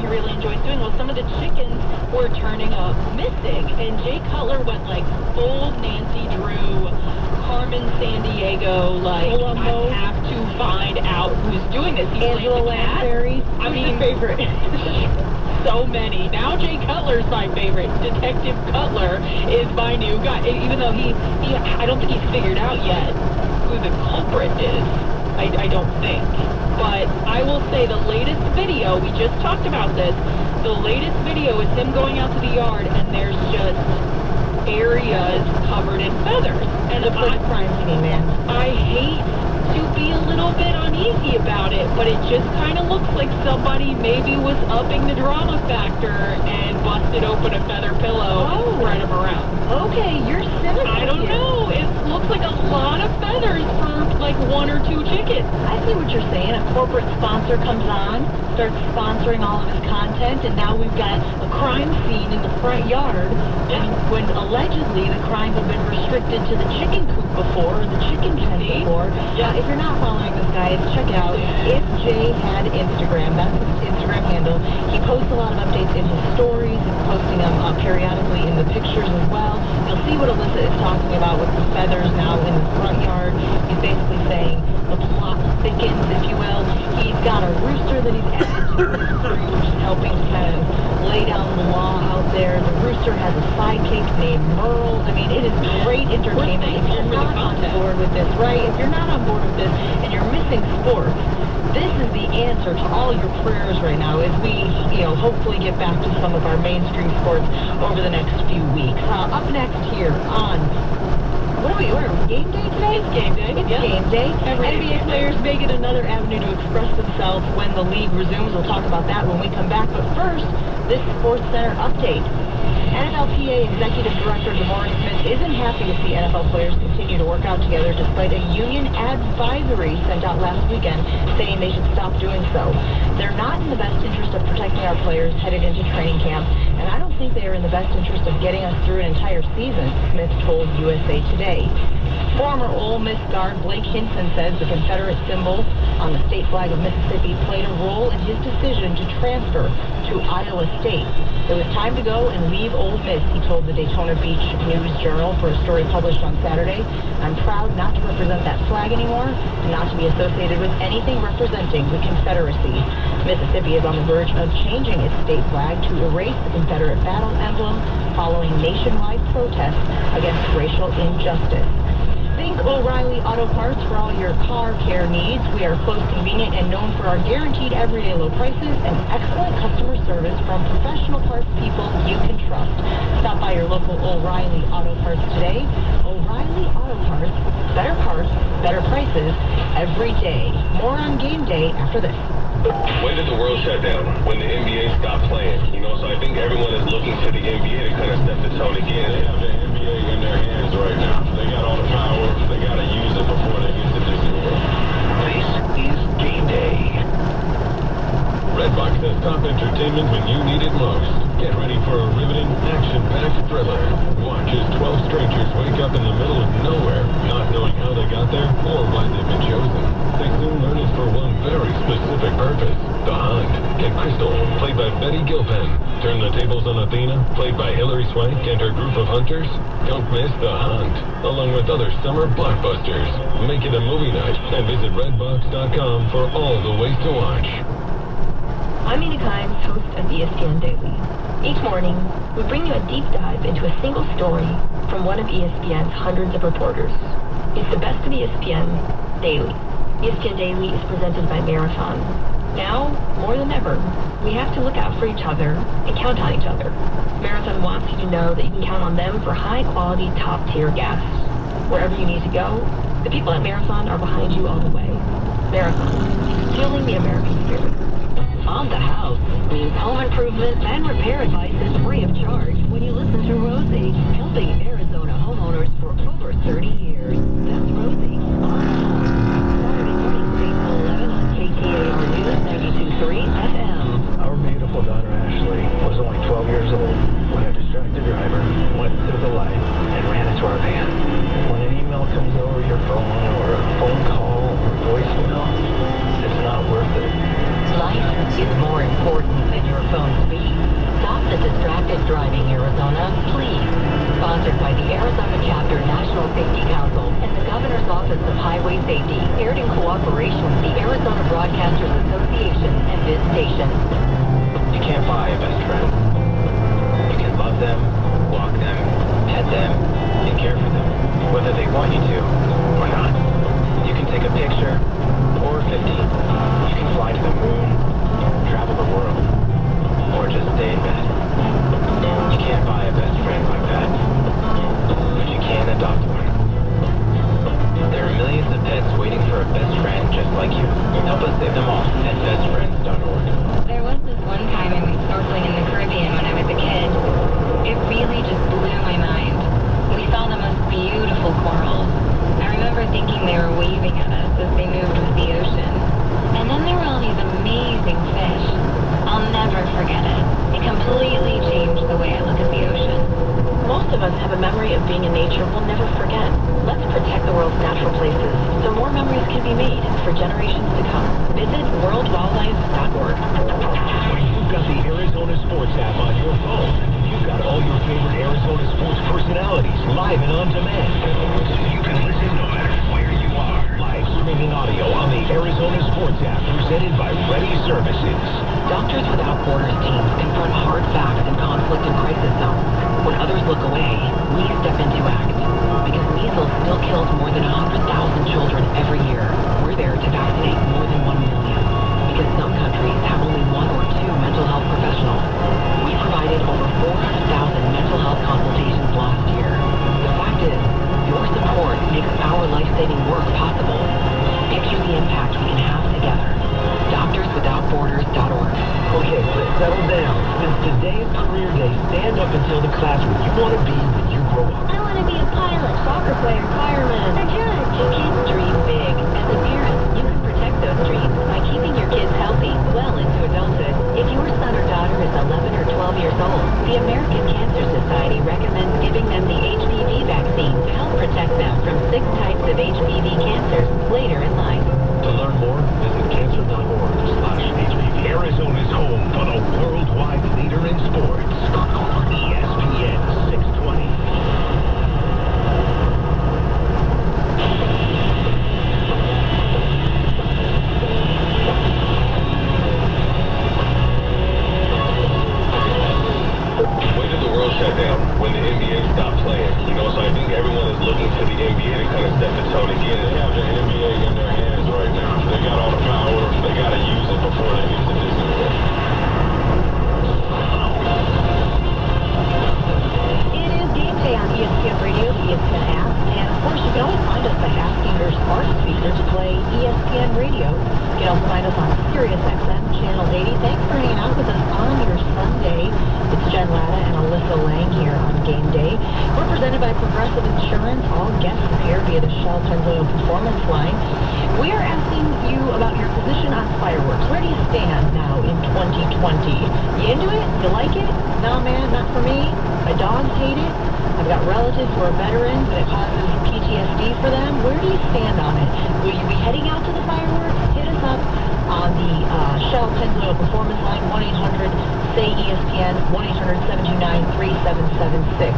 he really enjoys doing. Well, some of the chickens were turning up missing, and Jay Cutler went like full Nancy Drew, Carmen Sandiego, like, I have to find out who's doing this. He's Angela Lansbury. I mean, your favorite. so many. Now Jay Cutler's my favorite. Detective Cutler is my new guy. Even though he I don't think he's figured out yet who the culprit is. I don't think. But I will say the latest video, we just talked about this, the latest video is him going out to the yard and there's just areas covered in feathers. And the first crime scene, man. I hate to be a little bit uneasy about it, but it just kind of looks like somebody maybe was upping the drama factor and busted open a feather pillow and spread them around. Okay, you're cynical. I don't know. It looks like a lot of feathers for like 1 or 2 chickens. I see what you're saying. A corporate sponsor comes on, starts sponsoring all of his content, and now we've got a crime scene in the front yard when allegedly the crime had been restricted to the chicken coop before, or the chicken pen before. If you're not following this, guys, check out If Jay Had Instagram. That's his Instagram handle. He posts a lot of updates in his stories. He's posting them periodically in the pictures as well. You'll see what Alyssa is talking about with the feathers now in the front yard. He's basically saying the plot thickens, if you will. He's got a rooster that he's added to his crew, which is helping to kind of lay down the law out there. The rooster has a sidekick named Merle. I mean, it is great entertainment. If you're not on board with this, right? If you're not on board with this and you're missing sports, this is the answer to all your prayers right now as we, hopefully get back to some of our mainstream sports over the next few weeks. Up next here on, what are we, game day today? It's game day. It's game day. NBA players make it another avenue to express themselves when the league resumes. We'll talk about that when we come back. But first, this Sports Center update. NFLPA Executive Director DeMaurice Smith isn't happy to see NFL players continue to work out together despite a union advisory sent out last weekend saying they should stop doing so. They're not in the best interest of protecting our players headed into training camp, and I don't think they are in the best interest of getting us through an entire season, Smith told USA Today. Former Ole Miss guard Blake Hinson says the Confederate symbol on the state flag of Mississippi played a role in his decision to transfer to Iowa State. It was time to go and leave Ole Miss, he told the Daytona Beach News-Journal for a story published on Saturday. I'm proud not to represent that flag anymore and not to be associated with anything representing the Confederacy. Mississippi is on the verge of changing its state flag to erase the Confederate battle emblem following nationwide protests against racial injustice. Think O'Reilly Auto Parts for all your car care needs. We are close, convenient, and known for our guaranteed everyday low prices and excellent customer service from professional parts people you can trust. Stop by your local O'Reilly Auto Parts today. O'Reilly Auto parts, better prices every day. More on game day after this. When did the world shut down? When the NBA stopped playing. So I think everyone is looking to the NBA to kind of step the tone again. They have the NBA in their hands right now. They got all the power. They got to use it before they get to Disney World. This is Game Day. Redbox has top entertainment when you need it most. Get ready for a riveting, action-packed thriller. Watch as 12 strangers wake up in the middle of nowhere, not knowing how they got there or why they've been chosen. They soon learn it's for one very specific purpose. The Hunt. Get Crystal, played by Betty Gilpin. Turn the tables on Athena, played by Hilary Swank and her group of hunters. Don't miss The Hunt, along with other summer blockbusters. Make it a movie night and visit redbox.com for all the ways to watch. I'm Mina Kimes, host of ESPN Daily. Each morning, we bring you a deep dive into a single story from one of ESPN's hundreds of reporters. It's the best of ESPN Daily. ESPN Daily is presented by Marathon. Now, more than ever, we have to look out for each other and count on each other. Marathon wants you to know that you can count on them for high-quality, top-tier gas. Wherever you need to go, the people at Marathon are behind you all the way. Marathon, fueling the American spirit. On the House means home improvement and repair advice is free of charge when you listen to Rosie, helping Arizona homeowners for over 30 years. That's Rosie on the House. Saturday mornings 8 to 11 on KTAR News 92.3 FM. Our beautiful daughter Ashley was only 12 years old when a distracted driver went through the light and ran into our van. When an email comes over your phone or a phone call or voicemail, it's not worth it. Life is more important than your smartphone speed. Stop the distracted driving, Arizona, please. Sponsored by the Arizona Chapter National Safety Council and the Governor's Office of Highway Safety. Aired in cooperation with the Arizona Broadcasters Association and this station. You can't buy a best friend. You can love them, walk them, pet them, and care for them, whether they want you to or not. You can take a picture or 50. You can fly to the moon, travel the world, or just stay in bed. You can't buy a best friend like that, but you can adopt one. There are millions of pets waiting for a best friend just like you. Help us save them all at bestfriends.org. There was this one time I went snorkeling in the Caribbean when I was a kid. It really just blew my mind. We saw the most beautiful corals. I remember thinking they were waving at us as they moved with the ocean. And then there were all these amazing fish. I'll never forget it. It completely changed the way I look at the ocean. Most of us have a memory of being in nature we'll never forget. Let's protect the world's natural places so more memories can be made for generations to come. Visit worldwildlife.org. You've got the Arizona Sports app on your phone. You've got all your favorite Arizona sports personalities live and on demand. You can listen no matter where you are. Live streaming audio on the Arizona Sports app presented by Ready Services. Doctors Without Borders teams confront hard facts in conflict and crisis zones. When others look away, we step into act. Because measles still kills more than 100,000 children every year. We're there to vaccinate more than 1 million. Because some countries have only 1 or 2 mental health professionals. We provided over 400,000 mental health consultations last year. The fact is, your support makes our life-saving work possible. Picture the impact we can have together. DoctorsWithoutBorders.org. Okay, let's settle down. Since today is career day, stand up and tell the class what you want to be when you grow up. I want to be a pilot, soccer player, fireman, a judge. Kids dream big. As a parent, you can protect those dreams by keeping your kids healthy well into adulthood. If your son or daughter is 11 or 12 years old, the American Cancer Society recommends giving them the HPV vaccine to help protect them from 6 types of HPV cancers later in life. To learn more, visit cancer.org/HPV. Arizona's home for the worldwide leader in sports. ESPN 620. When did the world shut down? When the NBA stopped playing. You know, so I think everyone is looking to the NBA to kind of set the tone again. They have the NBA in their hands right now. They got all the power. They got to use it before they get to Disney World. It is game day on ESPN Radio, the ESPN app, and of course you can always find us by asking your smart speaker to play ESPN Radio. You can also find us on Sirius XM Channel 80. Thanks for hanging out with us on your Sunday. It's Jen Latta and Alyssa Lang here on Game Day. We're presented by Progressive Insurance. All guests prepare via the Shell Pennzoil Performance Line. We are asking you about your position on fireworks. Where do you stand now in 2020? You into it? You like it? Nah, man, not for me. My dogs hate it. I've got relatives who are veterans and it causes PTSD for them. Where do you stand on it? Will you be heading out to the fireworks? Hit us up on the Shell Pennzoil Performance Line, 1-800-SAY-ESPN, 1-800-729-3776.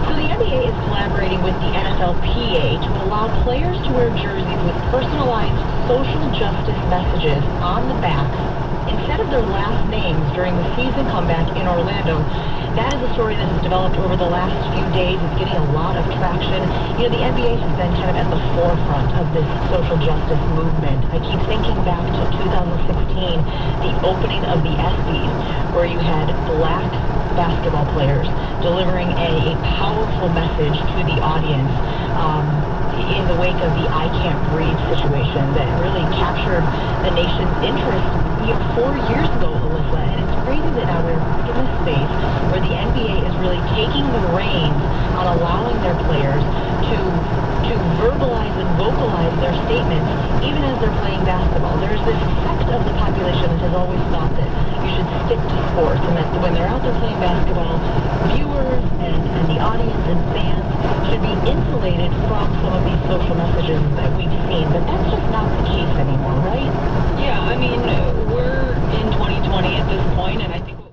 So the NBA is collaborating with the NFLPA to allow players to wear jerseys with personalized social justice messages on the backs instead of their last names during the season comeback in Orlando. That is a story that has developed over the last few days. It's getting a lot of traction. You know, the NBA has been kind of at the forefront of this social justice movement. I keep thinking back to 2016, the opening of the ESPYs, where you had black basketball players delivering a powerful message to the audience in the wake of the I Can't Breathe situation that really captured the nation's interest 4 years ago, Alyssa. And it's crazy that now we're in this space where the NBA is really taking the reins on allowing their players to verbalize and vocalize their statements even as they're playing basketball. There's this sect of the population that has always thought that you should stick to sports and that when they're out there playing basketball, viewers and the audience and fans should be insulated from some of these social messages that we've seen. But that's just not the case anymore, right? Yeah, I mean, we're in 2020 at this point. point, and I think what